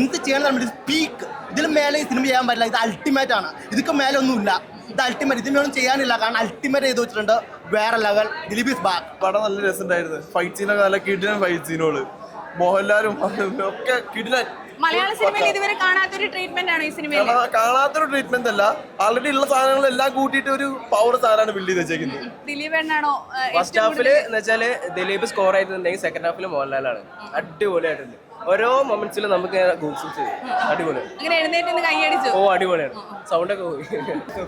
എന്ത് ചെയ്യണം പീക്ക്. ഇതിന് മേലെ ഈ സിനിമ ചെയ്യാൻ പറ്റില്ല. ഇത് അൾട്ടിമേറ്റ് ആണ്. ഇതൊക്കെ മേലെ ഒന്നുമില്ല. ഇത് അൾട്ടിമേറ്റ്. ഇതിനൊന്നും ചെയ്യാനില്ല. കാരണം അൾട്ടിമേറ്റ് ചെയ്ത് വെച്ചിട്ടുണ്ട്. വേറെ ലെവൽ. Dileep is back. പടം നല്ല രസമുണ്ടായിരുന്നു. ഫൈറ്റ് സീനൊക്കെ നല്ല കിടിലൻ ഫൈറ്റ് സീനുകള്. മോഹൻലാലും ഒക്കെ കിടിലൻ. മലയാള സിനിമയിൽ ഇതുവരെ കാണാത്തൊരു ട്രീറ്റ്മെന്റ് ആണ് ഈ സിനിമയിൽ. കാണാത്തൊരു ട്രീറ്റ്മെന്റ് അല്ല, ആൾറെഡി ഉള്ള സാധനങ്ങളെല്ലാം കൂട്ടിയിട്ട് ഒരു പവർ സാധനമാണ് ബിൽഡ് ചെയ്ത് വെച്ചേക്കുന്നത്. ദിലീപ് ഏട്ടനാണോ ഫസ്റ്റ് ഹാഫില് എന്ന് വെച്ചാല് ദിലീപ് സ്കോർ ആയിട്ടുണ്ടെങ്കിൽ സെക്കൻഡ് ഹാഫിൽ മോഹൻലാലാണ്. അടിപൊളിയായിട്ടുണ്ട്. ഓരോ മൊമെന്റ്സിലും നമുക്ക് അടിപൊളി. അങ്ങനെ എഴുന്നേറ്റ് കൈയടിച്ചു. ഓ അടിപൊളിയാണ്. സൗണ്ട് ഒക്കെ പോയി.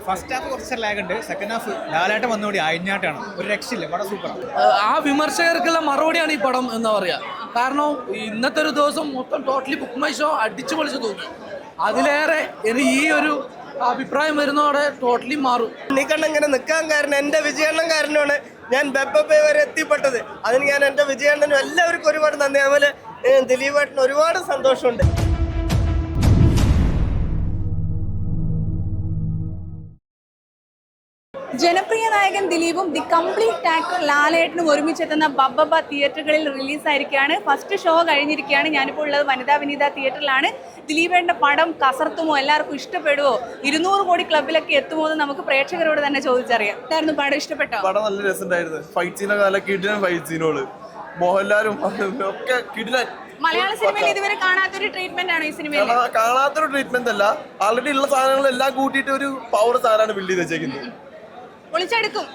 ഫസ്റ്റ് ഹാഫ് കുറച്ച് ലാഗ് ഉണ്ട്. സെക്കൻഡ് ഹാഫ് ലാലായിട്ട് വന്നുകൂടി അഴിഞ്ഞാട്ടാണ്. ഒരു രക്ഷയില്ല. പടം സൂപ്പറാണ്. ആ വിമർശകർക്കുള്ള മറുപടിയാണ് ഈ പടം എന്ന് പറയാ. കാരണം ഇന്നത്തെ ഒരു ദിവസം മൊത്തം ടോട്ടലി ബുക്ക് മൈ ഷോ അടിച്ചു പൊളിച്ച് തോന്നി. അതിലേറെ ഈ ഒരു അഭിപ്രായം വരുന്നതോടെ ടോട്ടലി മാറും. ഉണ്ണിക്കണ്ണൻ ഇങ്ങനെ നിൽക്കാൻ കാരണം എൻ്റെ വിജയണ്ണൻ കാരണമാണ് ഞാൻ ബെപ്പേ വരെ എത്തിപ്പെട്ടത്. അതിന് ഞാൻ എൻ്റെ വിജയണ്ണനും എല്ലാവർക്കും ഒരുപാട് നന്ദി. അതുപോലെ ദിലീപ് ഏട്ടന് ഒരുപാട് സന്തോഷമുണ്ട്. ജനപ്രിയ നായകൻ ദിലീപും ദി കംപ്ലീറ്റ് ആക്ടർ ലാലേട്ടനും ഒരുമിച്ചെത്തുന്ന ബബ്ബബ തിയേറ്ററുകളിൽ റിലീസായിരിക്കുകയാണ്. ഫസ്റ്റ് ഷോ കഴിഞ്ഞിരിക്കുകയാണ്. ഞാനിപ്പോൾ ഉള്ളത് വനിതാ വിനീത തിയേറ്ററിലാണ്. ദിലീപേട്ടൻ്റെ പടം കസർത്തുമോ, എല്ലാവർക്കും ഇഷ്ടപ്പെടുമോ, 200 കോടി ക്ലബിലൊക്കെ എത്തുമോ എന്ന് നമുക്ക് പ്രേക്ഷകരോട് തന്നെ ചോദിച്ചറിയാം. എന്തായിരുന്നു പടം, ഇഷ്ടപ്പെട്ടോ? പടം നല്ല രസമുണ്ടായിരുന്നു. ഫൈറ്റ് സീനൊക്കെ നല്ല കിടിലൻ ഫൈറ്റ് സീനുകള്. മോഹൻലാലും ഒക്കെ കിടിലൻ. മലയാള സിനിമയിൽ ഇതുവരെ കാണാത്തൊരു ട്രീറ്റ്മെന്റ് ആണ് ഈ സിനിമയിൽ. കാണാത്തൊരു ട്രീറ്റ്മെന്റ് അല്ല, ആൾറെഡി ഉള്ള സാധനങ്ങളെല്ലാം കൂട്ടിയിട്ട് ഒരു പവർ സാധനമാണ് ബിൽഡ് ചെയ്ത് വെച്ചേക്കുന്നത്. പൊളിച്ചെടുക്കും.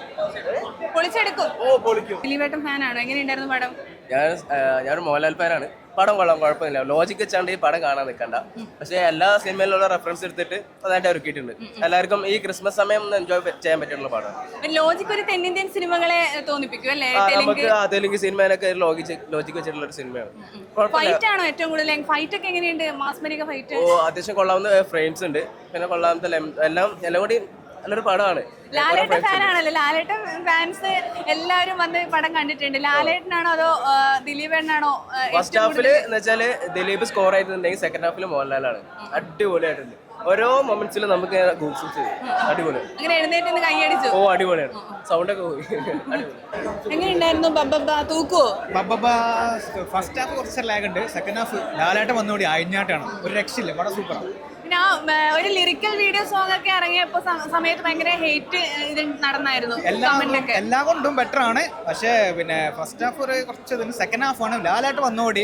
ഓ പൊളിക്കും. ദിലീപേട്ടൻ ഫാനാണോ? എങ്ങനെയുണ്ടായിരുന്നു പടം? ഞാനൊരു മോഹൻലാൽ ഫാനാണ്. പടം കൊള്ളാം, കുഴപ്പമില്ല. ലോജിക്ക് വെച്ചാണ്ട് ഈ പടം കാണാൻ നിൽക്കണ്ട. പക്ഷെ എല്ലാ സിനിമയിലുള്ള റെഫറൻസ് എടുത്തിട്ട് അതായിട്ട് ഒരുക്കിയിട്ടുണ്ട്. എല്ലാവർക്കും ഈ ക്രിസ്മസ് സമയം എൻജോയ് ചെയ്യാൻ പറ്റിയിട്ടുള്ള പടമാണ്. ലോജിക്ക് ഒരു തെന്നിന്ത്യൻ സിനിമകളെ തോന്നിപ്പിക്കും അല്ലേ? നമുക്ക് തെലുങ്ക് സിനിമയിലൊക്കെ ലോജിക്ക് വെച്ചിട്ടുള്ള ഒരു സിനിമയാണ്. ഫൈറ്റ് ആണോ ഏറ്റവും കൂടുതൽ? ഫൈറ്റ് ഒക്കെ എങ്ങനെയുണ്ട്? മാസ്മരിക ഫൈറ്റ് അത്യാവശ്യം കൊള്ളാവുന്ന ഫ്രെയിംസ് ഉണ്ട്. പിന്നെ കൊള്ളാവുന്ന എല്ലാം കൂടി നല്ലൊരു പടമാണ്. ലാലേട്ടൻ ഫാനാണല്ലോ. ലാലേട്ടൻ ഫാൻസ് എല്ലാവരും വന്ന് പടം കണ്ടിട്ടുണ്ട്. ലാലേട്ടനാണോ അതോ ദിലീപേട്ടനാണോ? ഫസ്റ്റ് ഹാഫില് എന്ന് വെച്ചാല് ദിലീപ് സ്കോർ ആയിട്ടുണ്ടെങ്കിൽ സെക്കൻഡ് ഹാഫിൽ മോഹൻലാലാണ്. അടിപൊളിയായിട്ടുണ്ട്. ഓരോ മൊമെന്റ്സിലും നമുക്ക് അടിപൊളി. അങ്ങനെ എഴുന്നേറ്റ് കൈയടിച്ചു. ഓ അടിപൊളിയാണ്. സൗണ്ട് ഒക്കെ പോയി. എങ്ങനെയുണ്ടായിരുന്നു ബബ്ബബ? തൂക്കുവോ? ബബ്ബബ ഫസ്റ്റ് ഹാഫ് കുറച്ച് ലാഗ് ഉണ്ട്. സെക്കൻഡ് ഹാഫ് ലാലായിട്ട് വന്നുകൂടി അഴിഞ്ഞാട്ടാണ്. ഒരു രക്ഷയില്ല. പടം സൂപ്പറാണ്. പിന്നെ ഒരു ലിറിക്കൽ വീഡിയോ സോങ് ഒക്കെ ഇറങ്ങിയപ്പോ സമയത്ത് ഭയങ്കര ഹേറ്റ് ഇത് നടന്നായിരുന്നു. എല്ലാ കൊണ്ടും ബെറ്റർ ആണ്. പക്ഷേ പിന്നെ ഫസ്റ്റ് ഹാഫ് ഒരു കുറച്ച്, സെക്കൻഡ് ഹാഫ് ആണ് ലാലായിട്ട് വന്നുകൂടി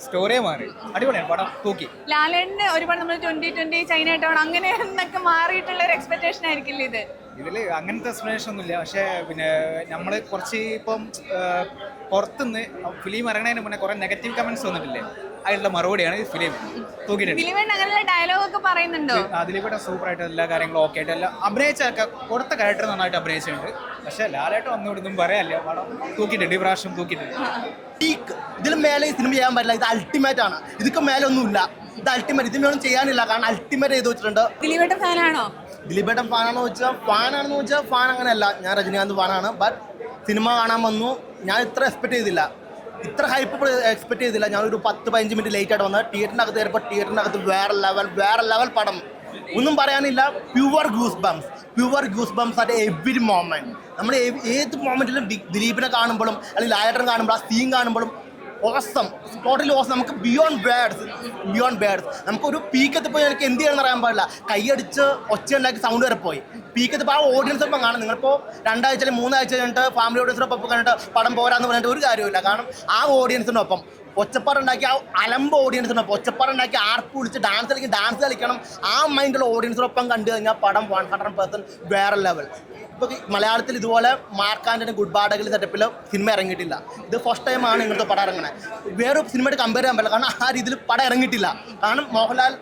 സ്റ്റോറിയെ മാറി. അടിപൊളിയാണ്. പടം തൂക്കി. ലാലേട്ടന് ഒരുപാട് നമ്മൾ 2020 ചൈന ടൗൺ അങ്ങനെ എന്നൊക്കെ മാറിയിട്ടുള്ള ഒരു എക്സ്പെക്ടേഷൻ ആയിരിക്കില്ല ഇത്? ഇതില് അങ്ങനത്തെ എക്സ്പ്ലനേഷൻ ഒന്നുമില്ല. പക്ഷേ പിന്നെ നമ്മൾ കുറച്ച് ഇപ്പം പുറത്തുനിന്ന് ഫിലിം ഇറങ്ങുന്നതിന് മുന്നേ കുറെ നെഗറ്റീവ് കമന്റ്സ് വന്നിട്ടില്ലേ, അതിനുള്ള മറുപടിയാണ് ഈ ഫിലിം തൂക്കിയിട്ടുണ്ട്. അങ്ങനെയുള്ള ഡയലോഗ് ഒക്കെ പറയുന്നുണ്ടോ? അതിലിവിടെ സൂപ്പറായിട്ട് എല്ലാ കാര്യങ്ങളും ഓക്കെ ആയിട്ട് എല്ലാം അഭിനയിച്ചൊക്കെ കൊടുത്ത ക്യാരക്ടർ നന്നായിട്ട് അഭിനയിച്ചിട്ടുണ്ട്. പക്ഷെ ലാലായിട്ട് വന്നുകൊടുത്തും പറയാല്ല. പടം തൂക്കിയിട്ടുണ്ട്. ഈ പ്രാവശ്യം തൂക്കിയിട്ടുണ്ട്. പീക്ക്. ഇതിന് മേലെ ഈ സിനിമ ചെയ്യാൻ പറ്റില്ല. ഇത് അൾട്ടിമേറ്റ് ആണ്. ഇതൊക്കെ മേലെ ഒന്നുമില്ല. ഇത് അൾട്ടിമേറ്റ്. ഇതിനൊന്നും ചെയ്യാനില്ല. കാരണം അൾട്ടിമേറ്റ് ചെയ്ത് വെച്ചിട്ടുണ്ട്. ദിലീപേട്ടൻ ഫാനാണോ? ദിലീപേട്ടൻ ഫാനാണെന്ന് വെച്ചാൽ ഫാൻ അങ്ങനെയല്ല. ഞാൻ രജനീകാന്ത് ഫാനാണ്. ബട്ട് സിനിമ കാണാൻ വന്നു. ഞാൻ ഇത്ര എക്സ്പെക്ട് ചെയ്തില്ല. ഇത്ര ഹൈപ്പ് എക്സ്പെക്ട് ചെയ്തില്ല. ഞാനൊരു 10-15 മിനിറ്റ് ലേറ്റ് ആയിട്ട് വന്നത്. തിയേറ്ററിനകത്ത് കയറിയപ്പോൾ തിയേറ്ററിനകത്ത് വേറെ ലെവൽ പടം. ഒന്നും പറയാനില്ല. Pure goose bumps at every moment. നമ്മൾ ഏത് മൊമെന്റിലും ദിലീപിനെ കാണുമ്പോഴും അല്ലെങ്കിൽ ലാലേട്ടനെ കാണുമ്പോൾ ആ സീൻ കാണുമ്പോഴും ഓസം, ടോട്ടലി ഓസം. നമുക്ക് ബിയോണ്ട് ബാഡ്സ് നമുക്കൊരു പീക്കത്തിപ്പോൾ എനിക്ക് എന്ത് ചെയ്യണമെന്ന് അറിയാൻ പാടില്ല. കൈയടിച്ച് ഒച്ച ഉണ്ടാക്കി സൗണ്ട് വരെ പോയി. പീക്കത്തിപ്പോൾ ആ ഓഡിയൻസൊപ്പം കാണും. നിങ്ങളിപ്പോൾ 2 ആഴ്ച അല്ലെങ്കിൽ 3 ആഴ്ച കഴിഞ്ഞിട്ട് ഫാമിലി ഓഡിയൻസിനൊപ്പം കണ്ടിട്ട് പടം പോരാന്ന് പറഞ്ഞിട്ട് ഒരു കാര്യമില്ല. കാരണം ആ ഓഡിയൻസിനൊപ്പം ഒച്ചപ്പാടുണ്ടാക്കി, ആ അലമ്പ് ഓഡിയൻസിനൊപ്പം ഒച്ചപ്പാടുണ്ടാക്കി ആർപ്പ് വിളിച്ച് ഡാൻസ് കളിക്കണം. ആ മൈൻഡുള്ള ഓഡിയൻസിനൊപ്പം കണ്ടു കഴിഞ്ഞാൽ പടം 100% വേറെ ലെവൽ. ഇപ്പോൾ മലയാളത്തിൽ ഇതുപോലെ മാർക്ക് ആൻ്റണി ഗുഡ് ബാഡഗിലി സെറ്റപ്പിൽ സിനിമ ഇറങ്ങിയിട്ടില്ല. ഇത് ഫസ്റ്റ് ടൈമാണ് ഇങ്ങനത്തെ പടം ഇറങ്ങണേ. വേറൊരു സിനിമയായിട്ട് കമ്പയർ ചെയ്യാൻ പറ്റില്ല. കാരണം ആ രീതിയിൽ പടം ഇറങ്ങിയിട്ടില്ല. കാരണം മോഹൻലാൽ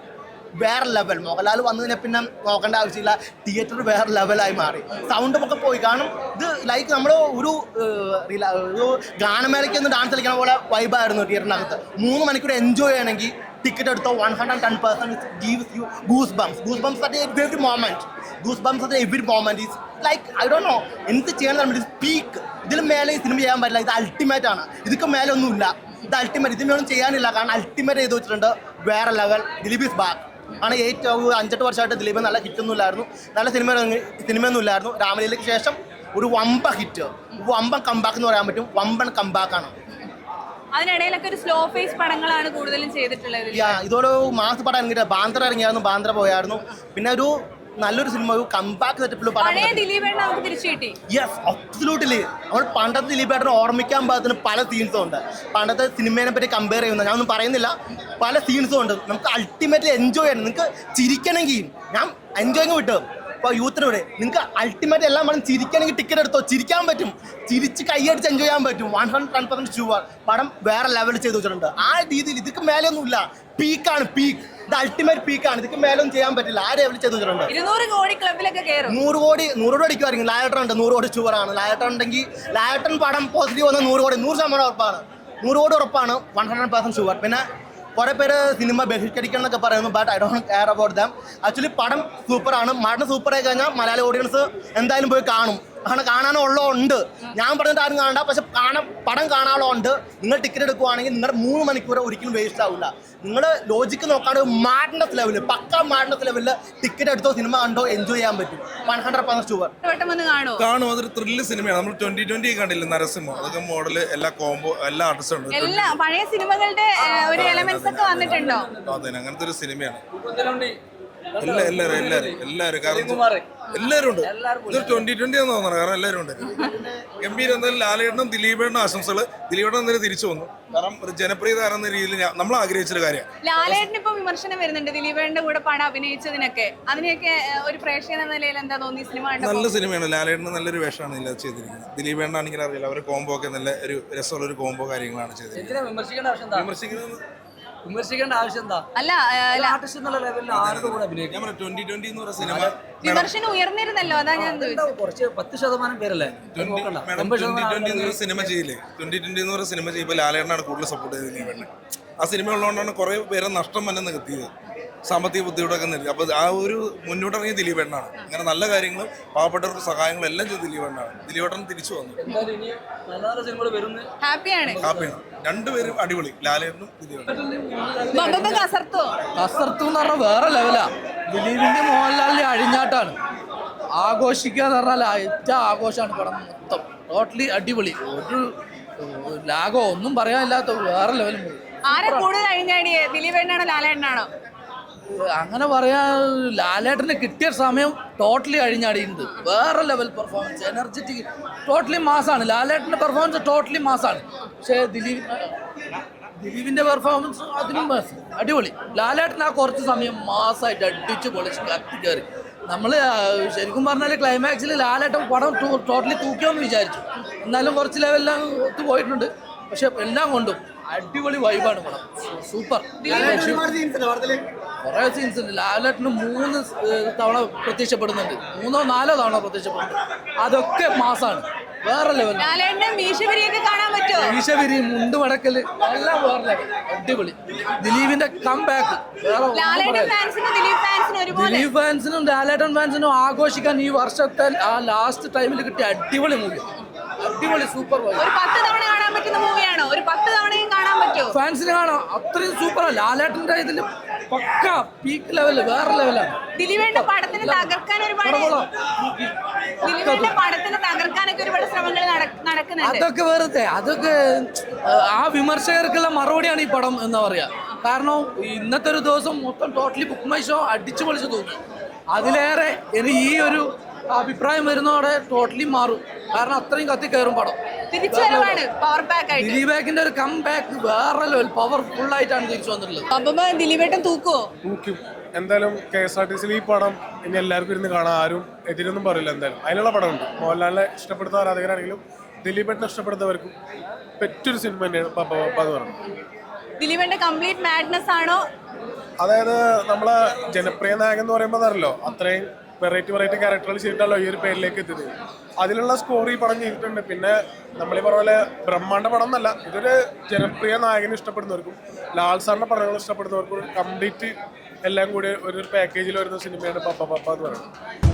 വേറെ ലെവൽ. മോഹൻലാൽ വന്നു കഴിഞ്ഞാൽ പിന്നെ നോക്കേണ്ട ആവശ്യമില്ല. തിയേറ്റർ വേറെ ലെവലായി മാറി. സൗണ്ടും ഒക്കെ പോയി. കാരണം ഇത് ലൈക്ക് നമ്മൾ ഒരു ഗാനമേളയ്ക്ക് ഒന്ന് ഡാൻസ് കളിക്കണ പോലെ വൈബായിരുന്നു തിയേറ്ററിനകത്ത്. 3 മണിക്കൂർ എൻജോയ് ചെയ്യണമെങ്കിൽ ടിക്കറ്റ് എടുത്തോ 110% gives you goosebumps at every moment. Goosebumps at every moment is like I don't know. എന്ത് ചെയ്യണം? പീക്ക്. ഇതിന് മേലെ ഈ സിനിമ ചെയ്യാൻ പറ്റില്ല. ഇത് അൾട്ടിമേറ്റ് ആണ്. ഇതൊക്കെ മേലെ ഒന്നുമില്ല. ഇത് അൾട്ടിമേറ്റ്. ഇതിനൊന്നും ചെയ്യാനില്ല. കാരണം അൾട്ടിമേറ്റ് ചെയ്ത് വെച്ചിട്ടുണ്ട്. വേറെ ലെവൽ. ദിലീപ് ഈസ് ബാക്ക് ആണ്. 5-8 വർഷമായിട്ട് ദിലീപ് നല്ല ഹിറ്റൊന്നും ഇല്ലായിരുന്നു. നല്ല സിനിമയൊന്നും ഇല്ലായിരുന്നു. രാമലീലയ്ക്ക് ശേഷം ഒരു വമ്പ ഹിറ്റ്, വമ്പൻ കംബാക്ക് എന്ന് പറയാൻ പറ്റും. വമ്പൻ കംബാക്കാണ്. അതിനിടയിലൊക്കെ ഒരു സ്ലോ ഫേസ് പടങ്ങളാണ് കൂടുതലും ചെയ്തിട്ടുള്ളത്. ഇതോടെ മാസ് പടം ഇറങ്ങിയിട്ട് ബാന്ദ്ര ഇറങ്ങിയായിരുന്നു, ബാന്ദ്ര പോയായിരുന്നു. പിന്നെ ഒരു നല്ലൊരു സിനിമ, ഒരു കംബാക്ക് സെറ്റപ്പിൽ പഴയ ദിലീപേട്ടൻ നമുക്ക് തിരിച്ചു കിട്ടി. Yes, absolutely. നമ്മൾ പണ്ടത്തെ ദിലീപേട്ടനെ ഓർമ്മിക്കാൻ പാകത്തിന് പല സീൻസും ഉണ്ട്. പണ്ടത്തെ സിനിമേനെ പറ്റി കമ്പയർ ചെയ്യുന്ന ഞാനൊന്നും പറയുന്നില്ല, പല സീൻസും ഉണ്ട്. നമുക്ക് അൾട്ടിമേറ്റ്ലി എൻജോയ് ചെയ്യണം. നിങ്ങൾക്ക് ചിരിക്കണമെങ്കിൽ ഞാൻ എൻജോയിങ് വിട്ടു ഇപ്പോൾ യൂത്തിനൂടെ നിങ്ങൾക്ക് അൾട്ടിമേറ്റ് എല്ലാം വേണം. ചിരിക്കണമെങ്കിൽ ടിക്കറ്റ് എടുത്തോ, ചിരിക്കാൻ പറ്റും, ചിരിച്ച് കൈയടിച്ച് എൻജോയ് ചെയ്യാൻ പറ്റും. 110% ഷുവർ പടം വേറെ ലെവലിൽ ചെയ്ത് വെച്ചിട്ടുണ്ട്. ആ രീതിയിൽ ഇതിക്ക് മേലെയൊന്നുമില്ല. പീക്കാണ്, പീക്ക്. ഇത് അൾട്ടിമേറ്റ് പീക്കാണ്. ഇതിക്ക് മേലൊന്നും ചെയ്യാൻ പറ്റില്ല. ആ ലെവലിൽ ചെയ്ത് വെച്ചിട്ടുണ്ട്. 200 കോടി ക്ലബിലൊക്കെ കയറും. 100 കോടി അടിക്കുമായിരിക്കും. ലാലേട്ടൻ ഉണ്ട്, 100 കോടി ഷുവറാണ്. ലാലേട്ടൻ ഉണ്ടെങ്കിൽ ലാലേട്ടൻ പടം പോസിറ്റീവ് വന്ന 100 കോടി 100% ഉറപ്പാണ്. 100 കോടി ഉറപ്പാണ്, 100% ഷുവർ. പിന്നെ കുറേ പേര് സിനിമ ബഹിഷ്കരിക്കണം എന്നൊക്കെ പറയുന്നു, but I don't care about them. Actually പടം സൂപ്പറാണ്. പടം സൂപ്പറായി കഴിഞ്ഞാൽ മലയാളി ഓഡിയൻസ് എന്തായാലും പോയി കാണും. കാരണം കാണാനുള്ളതുണ്ട്. ഞാൻ പറഞ്ഞിട്ട് ആരും കാണണ്ട, പക്ഷെ പടം കാണാനുള്ളതുണ്ട്. നിങ്ങൾ ടിക്കറ്റ് എടുക്കുവാണെങ്കിൽ നിങ്ങളുടെ 3 മണിക്കൂർ ഒരിക്കലും വേസ്റ്റ് ആവില്ല. നിങ്ങൾ ലോജിക്ക് നോക്കാണ്ട് മാഡ്നസ് ലെവലിൽ, പക്ക മാഡ്നസ് ലെവലിൽ ടിക്കറ്റ് എടുത്തോ, സിനിമ കണ്ടോ, എൻജോയ് ചെയ്യാൻ പറ്റും. 100% ഷുവർ കാണും. അതൊരു ത്രില്ല് സിനിമയാണ്. നമ്മൾ 2020 കണ്ടില്ല നരസിംഹ, അതൊക്കെ മോഡല്, എല്ലാ കോംബോ, എല്ലാ ആർട്ടിസ്റ്റും ഉണ്ട്. എല്ലാ പഴയ സിനിമകളുടെ ഒരു എലമെന്റ്സ് ഒക്കെ വന്നിട്ടുണ്ടോ? അതെ, അങ്ങനത്തെ ഒരു സിനിമയാണ്. എല്ലാവരും കാരണം എല്ലാവരും ഉണ്ട്. ഇതൊരു 2020 എന്ന് തോന്നണം, കാരണം എല്ലാവരും ഉണ്ട്. ഗംഭീരം. എന്തായാലും ലാലേട്ടനും ദിലീപേട്ടനും ആശംസകൾ. ദിലീപേട്ടൻ എന്തായാലും തിരിച്ചു വന്നു, കാരണം ഒരു ജനപ്രിയ താരം എന്ന രീതിയിൽ നമ്മൾ ആഗ്രഹിച്ചൊരു കാര്യമാണ്. ലാലേട്ടന് ഇപ്പൊ വിമർശനം വരുന്നുണ്ട് ദിലീപേട്ടന്റെ കൂടെ പടം അഭിനയിച്ചതിനൊക്കെ. അതിനെയൊക്കെ ഒരു പ്രേക്ഷകൻ എന്ന നിലയിൽ എന്താ തോന്നി സിനിമ കണ്ടപ്പോൾ? നല്ല സിനിമയാണ്. ലാലേട്ടന് നല്ലൊരു വേഷമാണ് ഇതിൽ ചെയ്തിരിക്കുന്നത്. ദിലീപേട്ടനാണെങ്കിൽ അറിയില്ല, അവരുടെ കോംബോ ഒക്കെ നല്ല ഒരു രസമുള്ള ഒരു കോംബോ കാര്യങ്ങളാണ് ചെയ്തിരിക്കുന്നത്. വിമർശിക്കേണ്ട ആവശ്യം എന്താ? അല്ല, ആർട്ടിസ്റ്റ് എന്നുള്ള ലെവലിൽ ആരുടെ കൂടെ അഭിനയിക്കും? 2020 എന്ന് പറയുന്ന സിനിമ വിമർശനം ഉയർന്നിരുന്നല്ലോ, അതാ ഞാൻ ചോദിച്ചത്. കുറച്ച് 10% പേരല്ലേ 2020 എന്നൊരു സിനിമ ചെയ്യില്ലേ, 2020 എന്ന് പറയുന്ന സിനിമ ചെയ്യുമ്പോൾ ലാലേട്ടനാണ് കൂടുതൽ സപ്പോർട്ട് ചെയ്തത് ദിലീപേട്ടനെ. ആ സിനിമ ഉള്ളതുകൊണ്ടാണ് കുറേ പേരെ നഷ്ടം വന്നെ നികത്തിയത്, സാമ്പത്തിക ബുദ്ധിമുട്ടൊക്കെ നിർത്തി. അപ്പോൾ ആ ഒരു മുന്നോട്ടിറങ്ങിയ ദിലീപേട്ടനാണ്. അങ്ങനെ നല്ല കാര്യങ്ങളും പാവപ്പെട്ടവർക്ക് സഹായങ്ങളും എല്ലാം ചെയ്ത് ദിലീപേട്ടനാണ്. ദിലീപേട്ടൻ തിരിച്ചു വന്നു. ഹാപ്പിയാണ്. രണ്ടുപേരും അടിപൊളി, ലാലേട്ടനും ദിലീപേട്ടനും. കസർത്തു എന്ന് പറഞ്ഞാൽ വേറെ ലെവലാ. ദിലീപിന്റെ മോഹൻലാലിന്റെ അഴിഞ്ഞാട്ടാണ്. ആഘോഷിക്കുക എന്ന് പറഞ്ഞാൽ ഏറ്റവും ആഘോഷമാണ് പടം മൊത്തം. ടോട്ടലി അടിപൊളി, ഒരു ലാഗോ ഒന്നും പറയാനില്ലാത്ത വേറെ ലെവലും പോയി. ആരെ കൂടുതൽ അഴിഞ്ഞാടിയേ, ദിലീപേട്ടനാണോ ലാലേട്ടനാണോ? അങ്ങനെ പറയാൻ ലാലേട്ടന് കിട്ടിയ സമയം ടോട്ടലി അഴിഞ്ഞാടിയിട്ടുണ്ട്. വേറെ ലെവൽ പെർഫോമൻസ്, എനർജറ്റിക്, ടോട്ടലി മാസാണ്. ലാലേട്ടൻ്റെ പെർഫോമൻസ് ടോട്ടലി മാസാണ്. പക്ഷേ ദിലീപിൻ്റെ പെർഫോമൻസ് അതിനും മാസ്, അടിപൊളി. ലാലേട്ടൻ ആ കുറച്ച് സമയം മാസമായിട്ട് അടിച്ച് പൊളിച്ച് കത്തി കയറി. നമ്മൾ ശരിക്കും പറഞ്ഞാൽ ക്ലൈമാക്സിൽ ലാലേട്ടൻ പടം ടോട്ടലി തൂക്കിയോന്ന് വിചാരിച്ചു. എന്നാലും കുറച്ച് ലെവലെല്ലാം ഒത്തു പോയിട്ടുണ്ട്. പക്ഷെ എല്ലാം കൊണ്ടും അടിപൊളി വൈബാണ് പടം, സൂപ്പർ. കുറേ സീൻസ് ഉണ്ട്. ലാലേട്ടന് 3 തവണ പ്രത്യക്ഷപ്പെടുന്നുണ്ട്, 3 or 4 തവണ പ്രത്യക്ഷപ്പെടുന്നുണ്ട്. അതൊക്കെ മാസാണ്, വേറെ ലെവൽ. മീശപിരി, മുണ്ട് മടക്കല് എല്ലാം വേറെ ലെവൽ, അടിപൊളി. ദിലീപിന്റെ കം ബാക്ക് ദിലീപ് ഫാൻസിനും ലാലേട്ടൻ ഫാൻസിനും ആഘോഷിക്കാൻ ഈ വർഷത്തെ ആ ലാസ്റ്റ് ടൈമിൽ കിട്ടിയ അടിപൊളി മൂവി, അടിപൊളി സൂപ്പർ. ഫാൻസിന് കാണാം, അത്രയും സൂപ്പറാണ്. ലാലേട്ടന്റെ ഇതിൽ പക്ക പീക്ക് ലെവല്, വേറെ ലെവലാണ്. ദിലീപിന്റെ പടത്തിന് തകർക്കാനൊക്കെ ഒരുപാട് ശ്രമങ്ങൾ നടക്കുന്നുണ്ട്. അതൊക്കെ വെറുതെ, അതൊക്കെ ആ വിമർശകർക്കുള്ള മറുപടിയാണ് ഈ പടം എന്ന് പറയാ. കാരണം ഇന്നത്തെ ഒരു ദിവസം മൊത്തം ടോട്ടലി ബുക്ക് മൈ ഷോ അടിച്ചു പൊളിച്ച് തോന്നി. അതിലേറെ ഇനി ഈ ഒരു അഭിപ്രായം വരുന്നതോടെ ടോട്ടലി മാറും. കാരണം അത്രയും കത്തിക്കയറും പടം. ദിലീപേക്കിന്റെ ഒരു കം ബാക്ക് വേറെ ലെവൽ, പവർഫുൾ ആയിട്ടാണ് തിരിച്ചു വന്നിട്ടുള്ളത്. ദിലീപേട്ടൻ തൂക്കും എന്തായാലും KSRTC ഈ പടം ഇനി എല്ലാവർക്കും ഇരുന്ന് കാണാൻ ആരും എതിരൊന്നും പറയില്ല. എന്തായാലും അതിനുള്ള പടമുണ്ട്. മോഹൻലാലിനെ ഇഷ്ടപ്പെടുന്ന ആരാധകരാണെങ്കിലും ദിലീപേട്ടനെ ഇഷ്ടപ്പെടുന്നവർക്കും പറ്റൊരു സിനിമ തന്നെയാണ് പപ്പ എന്ന് പറയുന്നത്. ദിലീപേട്ടന്റെ കംപ്ലീറ്റ് മാഡ്നസ് ആണോ? അതായത് നമ്മളെ ജനപ്രിയ നായകൻ എന്ന് പറയുമ്പോൾ അറിയല്ലോ, അത്രയും വെറൈറ്റി ക്യാരക്ടറുകൾ ചെയ്തിട്ടല്ലോ ഈ ഒരു പേരിലേക്ക് എത്തിയത്. അതിലുള്ള സ്കോർ ഈ പടം ചെയ്തിട്ടുണ്ട്. പിന്നെ നമ്മളീ പറഞ്ഞ പോലെ ബ്രഹ്മാണ്ഡ പടം എന്നല്ല, ഇതൊരു ജനപ്രിയ നായകനെ ഇഷ്ടപ്പെടുന്നവർക്കും ലാൽ സാറിന്റെ പടങ്ങൾ ഇഷ്ടപ്പെടുന്നവർക്കും കംപ്ലീറ്റ് എല്ലാം കൂടി ഒരു പാക്കേജിൽ വരുന്ന സിനിമയാണ് പപ്പ എന്ന് പറയുന്നത്.